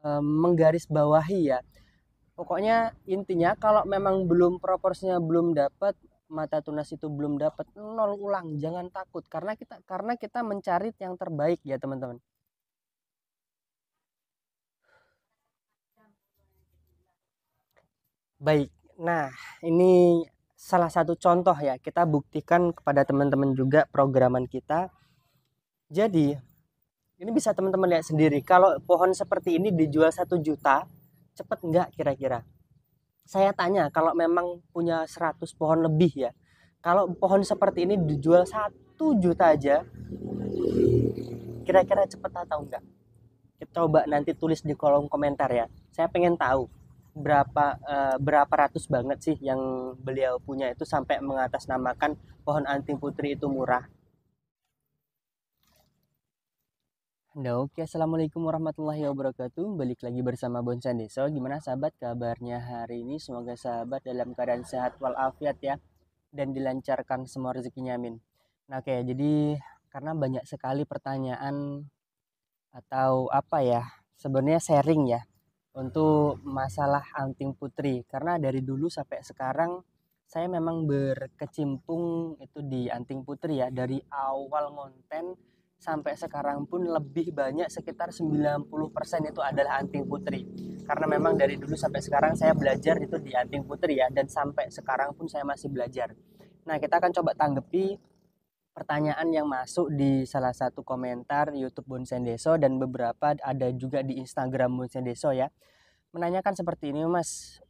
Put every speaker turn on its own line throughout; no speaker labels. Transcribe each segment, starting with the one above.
menggarisbawahi ya. Pokoknya intinya kalau memang belum proporsinya belum dapat, mata tunas itu belum dapat, nol ulang, jangan takut karena kita mencari yang terbaik ya teman-teman. Baik. Nah, ini salah satu contoh ya, kita buktikan kepada teman-teman juga programan kita. Jadi, ini bisa teman-teman lihat sendiri. Kalau pohon seperti ini dijual 1 juta, cepet nggak kira-kira? Saya tanya, kalau memang punya 100 pohon lebih ya, kalau pohon seperti ini dijual 1 juta aja, kira-kira cepet atau enggak? Kita coba nanti tulis di kolom komentar ya. Saya pengen tahu berapa ratus banget sih yang beliau punya itu sampai mengatasnamakan pohon anting putri itu murah. Nah, oke, assalamualaikum warahmatullahi wabarakatuh. Balik lagi bersama Bonsan Deso. Gimana sahabat kabarnya hari ini? Semoga sahabat dalam keadaan sehat walafiat ya, dan dilancarkan semua rezekinya, amin. Nah, oke, jadi karena banyak sekali pertanyaan atau apa ya, sebenarnya sharing ya untuk masalah anting putri, karena dari dulu sampai sekarang saya memang berkecimpung itu di anting putri ya, dari awal konten sampai sekarang pun lebih banyak sekitar 90% itu adalah anting putri, karena memang dari dulu sampai sekarang saya belajar itu di anting putri ya, dan sampai sekarang pun saya masih belajar. Nah, kita akan coba tanggapi pertanyaan yang masuk di salah satu komentar YouTube Bonsen Deso, dan beberapa ada juga di Instagram Bonsen Deso ya, menanyakan seperti ini, Mas,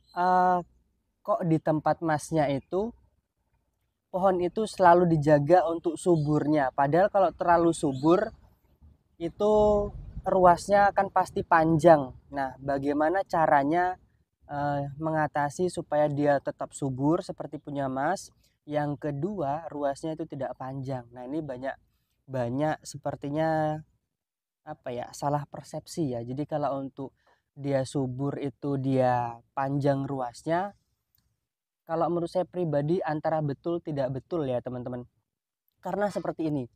kok di tempat Masnya itu pohon itu selalu dijaga untuk suburnya, padahal kalau terlalu subur itu ruasnya akan pasti panjang. Nah, bagaimana caranya mengatasi supaya dia tetap subur seperti punya Mas? Yang kedua, ruasnya itu tidak panjang. Nah, ini banyak banyak sepertinya apa ya, salah persepsi ya. Jadi kalau untuk dia subur itu dia panjang ruasnya, kalau menurut saya pribadi antara betul tidak betul ya teman-teman. Karena seperti ini,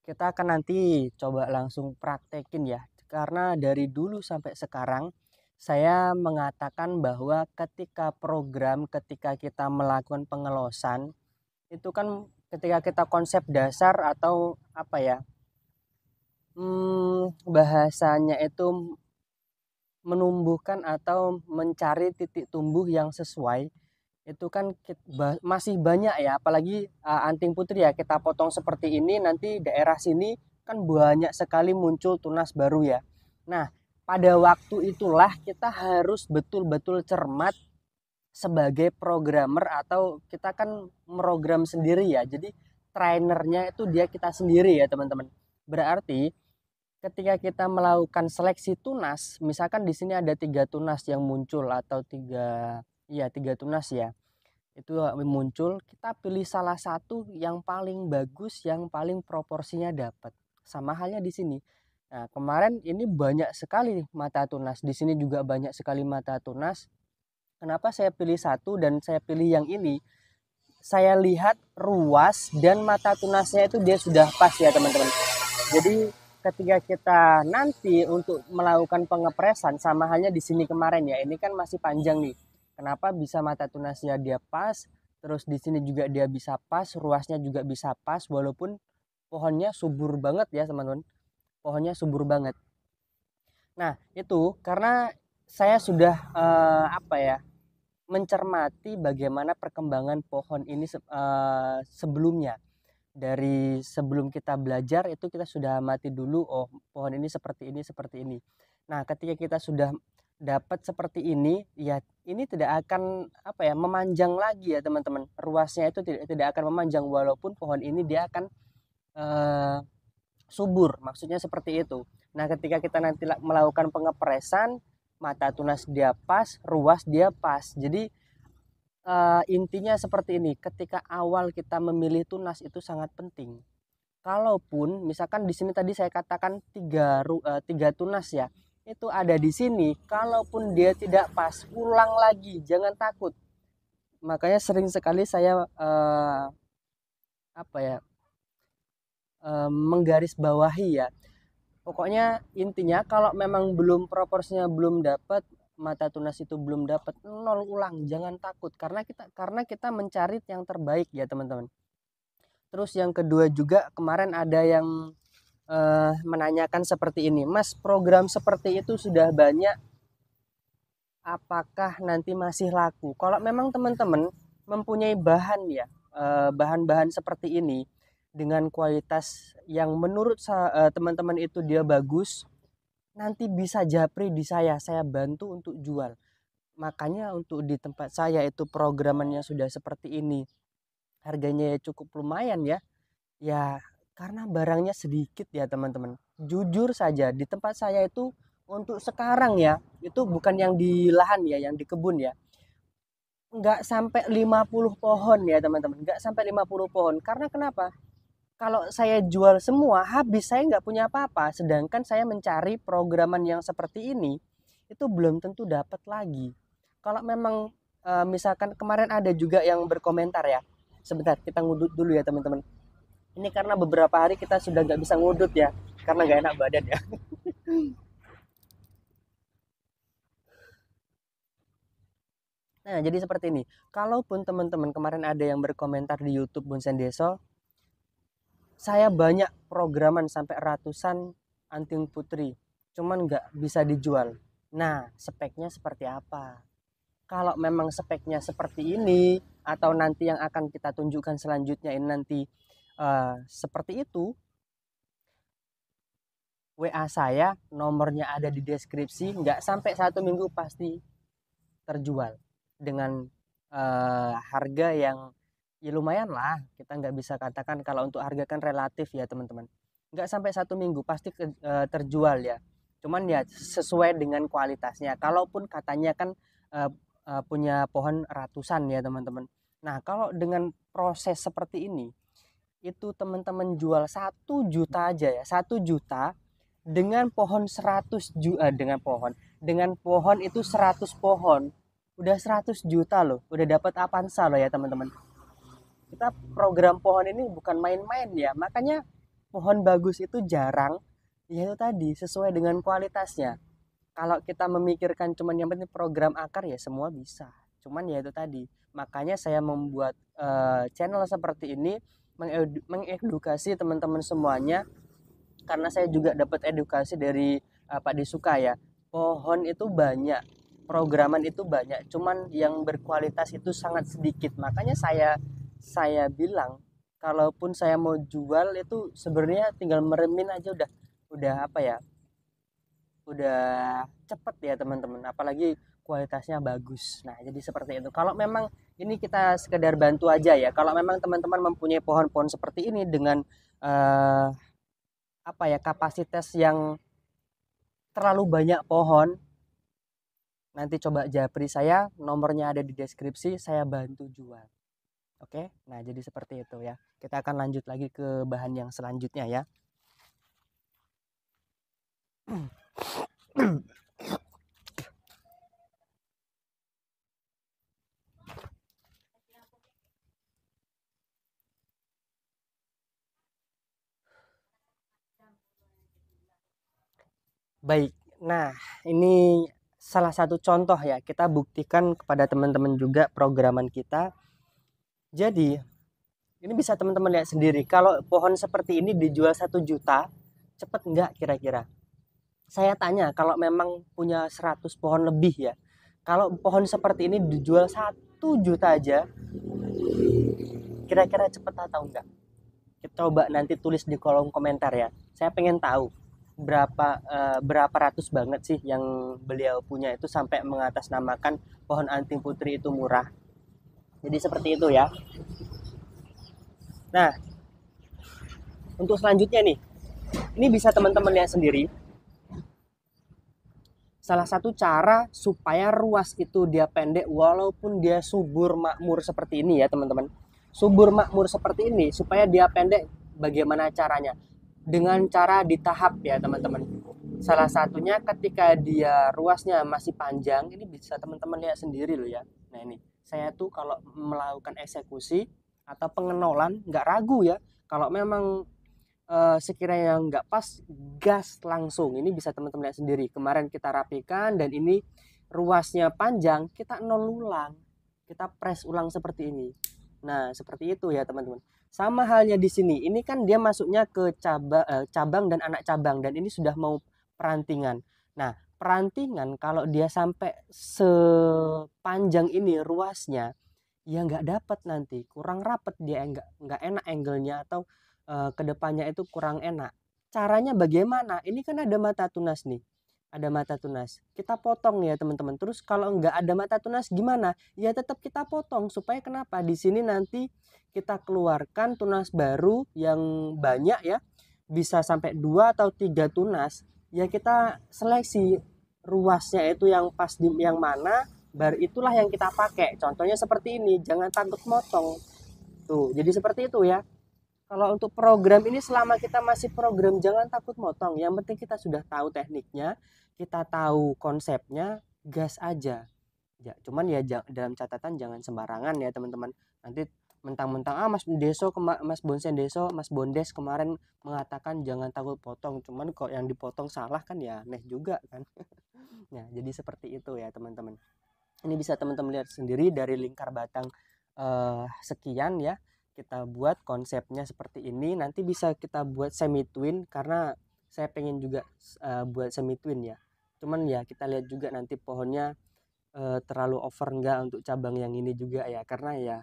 kita akan nanti coba langsung praktekin ya. Karena dari dulu sampai sekarang saya mengatakan bahwa ketika kita melakukan pengelosan itu kan, ketika kita konsep dasar atau apa ya, bahasanya itu menumbuhkan atau mencari titik tumbuh yang sesuai, itu kan masih banyak ya, apalagi anting putri ya, kita potong seperti ini nanti daerah sini kan banyak sekali muncul tunas baru ya. Nah, pada waktu itulah kita harus betul-betul cermat sebagai programmer, atau kita kan program sendiri ya, jadi trainernya itu dia kita sendiri ya teman-teman. Berarti ketika kita melakukan seleksi tunas, misalkan di sini ada 3 tunas yang muncul, atau tiga tunas ya, itu muncul, kita pilih salah satu yang paling bagus, yang paling proporsinya dapat. Sama halnya di sini. Nah, kemarin ini banyak sekali mata tunas, di sini juga banyak sekali mata tunas. Kenapa saya pilih satu dan saya pilih yang ini? Saya lihat ruas dan mata tunasnya itu dia sudah pas ya teman-teman. Jadi ketika kita nanti untuk melakukan pengepresan, sama halnya di sini kemarin ya, ini kan masih panjang nih. Kenapa bisa mata tunasnya dia pas, terus di sini juga dia bisa pas, ruasnya juga bisa pas, walaupun pohonnya subur banget ya teman-teman. Pohonnya subur banget. Nah, itu karena saya sudah apa ya, mencermati bagaimana perkembangan pohon ini sebelumnya. Dari sebelum kita belajar itu kita sudah amati dulu, oh pohon ini seperti ini seperti ini. Nah, ketika kita sudah dapat seperti ini ya, ini tidak akan apa ya, memanjang lagi ya teman-teman, ruasnya itu tidak akan memanjang, walaupun pohon ini dia akan eh, subur, maksudnya seperti itu. Nah, ketika kita nanti melakukan pengepresan, mata tunas dia pas, ruas dia pas, jadi intinya seperti ini, ketika awal kita memilih tunas itu sangat penting. Kalaupun misalkan di sini tadi saya katakan tiga tunas ya, itu ada di sini, kalaupun dia tidak pas, ulang lagi, jangan takut. Makanya sering sekali saya apa ya, menggarisbawahi ya, Pokoknya intinya kalau memang belum proporsinya belum dapat, mata tunas itu belum dapat, nol ulang, jangan takut karena kita mencari yang terbaik ya teman-teman. Terus yang kedua juga kemarin ada yang menanyakan seperti ini, Mas, program seperti itu sudah banyak, apakah nanti masih laku? Kalau memang teman-teman mempunyai bahan ya, bahan-bahan seperti ini dengan kualitas yang menurut teman-teman itu dia bagus, nanti bisa japri di saya bantu untuk jual. Makanya untuk di tempat saya itu programannya sudah seperti ini, harganya ya cukup lumayan ya. Ya, karena barangnya sedikit ya teman-teman. Jujur saja di tempat saya itu untuk sekarang ya, itu bukan yang di lahan ya, yang di kebun ya. Nggak sampai 50 pohon ya teman-teman. Nggak sampai 50 pohon. Karena kenapa? Kalau saya jual semua, habis saya nggak punya apa-apa. Sedangkan saya mencari programan yang seperti ini, itu belum tentu dapat lagi. Kalau memang misalkan kemarin ada juga yang berkomentar ya. Sebentar, kita ngudut dulu ya teman-teman. Ini karena beberapa hari kita sudah nggak bisa ngudut ya, karena nggak enak badan ya. Nah, jadi seperti ini. Kalaupun teman-teman kemarin ada yang berkomentar di YouTube Bunsen Deso, saya banyak programan sampai ratusan anting putri, cuman nggak bisa dijual. Nah, speknya seperti apa? Kalau memang speknya seperti ini, atau nanti yang akan kita tunjukkan selanjutnya ini nanti seperti itu, WA saya, nomornya ada di deskripsi, nggak sampai 1 minggu pasti terjual dengan harga yang ya lumayan lah. Kita nggak bisa katakan, kalau untuk harga kan relatif ya teman-teman, nggak sampai 1 minggu pasti terjual ya. Cuman ya sesuai dengan kualitasnya. Kalaupun katanya kan punya pohon ratusan ya teman-teman. Nah, kalau dengan proses seperti ini, itu teman-teman jual 1 juta aja ya, 1 juta dengan pohon 100 juta, dengan pohon itu 100 pohon, udah 100 juta loh, udah dapat Avanza loh ya teman-teman. Kita program pohon ini bukan main-main ya, makanya pohon bagus itu jarang, ya itu tadi sesuai dengan kualitasnya. Kalau kita memikirkan cuman yang penting program akar, ya semua bisa, cuman ya itu tadi, makanya saya membuat channel seperti ini, mengedukasi teman-teman semuanya, karena saya juga dapat edukasi dari Pak Disuka ya. Pohon itu banyak, programan itu banyak, cuman yang berkualitas itu sangat sedikit. Makanya saya bilang, kalaupun saya mau jual itu sebenarnya tinggal meremin aja udah apa ya? Udah cepet ya teman-teman. Apalagi kualitasnya bagus. Nah, jadi seperti itu. Kalau memang ini kita sekedar bantu aja ya. Kalau memang teman-teman mempunyai pohon-pohon seperti ini dengan eh, apa ya, kapasitas yang terlalu banyak pohon, nanti coba japri saya, nomornya ada di deskripsi, saya bantu jual. Oke, nah jadi seperti itu ya. Kita akan lanjut lagi ke bahan yang selanjutnya ya. Baik, nah ini salah satu contoh ya, kita buktikan kepada teman-teman juga programan kita. Jadi ini bisa teman-teman lihat sendiri, kalau pohon seperti ini dijual 1 juta, cepet nggak kira-kira? Saya tanya, kalau memang punya 100 pohon lebih ya, kalau pohon seperti ini dijual 1 juta aja, kira-kira cepet atau enggak? Kita coba nanti tulis di kolom komentar ya. Saya pengen tahu berapa ratus banget sih yang beliau punya itu sampai mengatasnamakan pohon anting putri itu murah. Jadi seperti itu ya. Nah, untuk selanjutnya nih, ini bisa teman-teman lihat sendiri. Salah satu cara supaya ruas itu dia pendek walaupun dia subur makmur seperti ini ya teman-teman. Subur makmur seperti ini supaya dia pendek, bagaimana caranya? Dengan cara ditahap ya teman-teman. Salah satunya ketika dia ruasnya masih panjang, ini bisa teman-teman lihat sendiri loh ya. Nah ini, saya tuh kalau melakukan eksekusi atau pengenolan nggak ragu ya. Kalau memang sekiranya nggak pas, gas langsung. Ini bisa teman-teman lihat sendiri. Kemarin kita rapikan dan ini ruasnya panjang, kita nol ulang. Kita press ulang seperti ini. Nah, seperti itu ya teman-teman. Sama halnya di sini. Ini kan dia masuknya ke cabang dan anak cabang dan ini sudah mau perantingan. Nah, perantingan kalau dia sampai sepanjang ini ruasnya, ya nggak dapat nanti, kurang rapet dia, nggak enak angle-nya atau kedepannya itu kurang enak. Caranya bagaimana? Ini kan ada mata tunas nih, ada mata tunas. Kita potong ya teman-teman. Terus kalau nggak ada mata tunas gimana? Ya tetap kita potong supaya kenapa? Di sini nanti kita keluarkan tunas baru yang banyak ya, bisa sampai 2 atau 3 tunas. Ya kita seleksi ruasnya itu yang pas di yang mana, baru itulah yang kita pakai. Contohnya seperti ini, jangan takut motong. Tuh, jadi seperti itu ya. Kalau untuk program ini selama kita masih program jangan takut motong. Yang penting kita sudah tahu tekniknya, kita tahu konsepnya, gas aja. Ya, cuman ya dalam catatan jangan sembarangan ya teman-teman. Nanti mentang-mentang Mas Bonsen Deso, Mas Bondes kemarin mengatakan jangan takut potong. Cuman kok yang dipotong salah kan ya aneh juga kan. Nah, jadi seperti itu ya teman-teman. Ini bisa teman-teman lihat sendiri dari lingkar batang sekian ya. Kita buat konsepnya seperti ini. Nanti bisa kita buat semi twin karena saya pengen juga buat semi twin ya. Cuman ya kita lihat juga nanti pohonnya terlalu over enggak untuk cabang yang ini juga ya, karena ya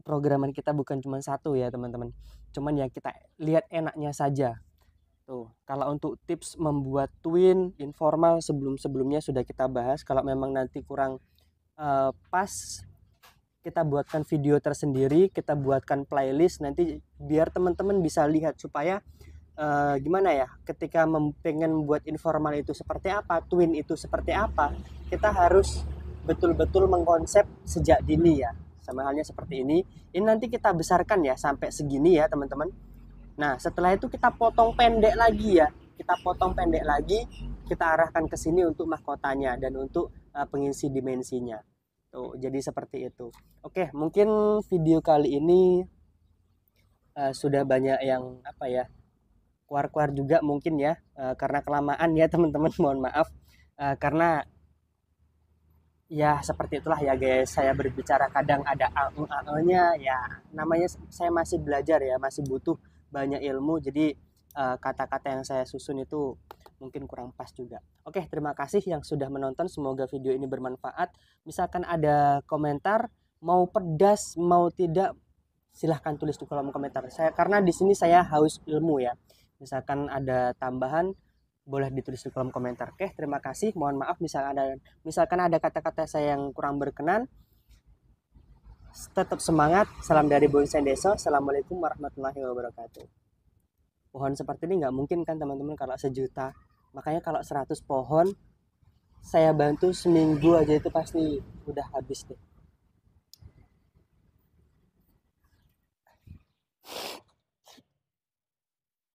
programan kita bukan cuma satu ya teman-teman. Cuman ya kita lihat enaknya saja. Tuh, kalau untuk tips membuat twin informal sebelum-sebelumnya sudah kita bahas. Kalau memang nanti kurang pas, kita buatkan video tersendiri, kita buatkan playlist nanti biar teman-teman bisa lihat supaya gimana ya, ketika pengen buat informal itu seperti apa, twin itu seperti apa, kita harus betul-betul mengkonsep sejak dini ya. Sama halnya seperti ini nanti kita besarkan ya sampai segini ya teman-teman. Nah, setelah itu kita potong pendek lagi ya. Kita potong pendek lagi, kita arahkan ke sini untuk mahkotanya dan untuk pengisi dimensinya. Tuh, jadi seperti itu. Oke, mungkin video kali ini sudah banyak yang apa ya, keluar-keluar juga mungkin ya, karena kelamaan ya teman-teman, mohon maaf. Karena ya seperti itulah ya guys, saya berbicara kadang ada nya ya, namanya saya masih belajar ya, masih butuh banyak ilmu, jadi kata-kata yang saya susun itu mungkin kurang pas juga. Oke, terima kasih yang sudah menonton, semoga video ini bermanfaat. Misalkan ada komentar mau pedas mau tidak, silahkan tulis di kolom komentar saya, karena di sini saya haus ilmu ya. Misalkan ada tambahan boleh ditulis di kolom komentar. Oke, terima kasih. Mohon maaf misalkan ada kata-kata saya yang kurang berkenan. Tetap semangat. Salam dari Bonsen Deso. Assalamualaikum warahmatullahi wabarakatuh. Pohon seperti ini nggak mungkin kan teman-teman kalau sejuta. Makanya kalau 100 pohon saya bantu seminggu aja itu pasti udah habis deh.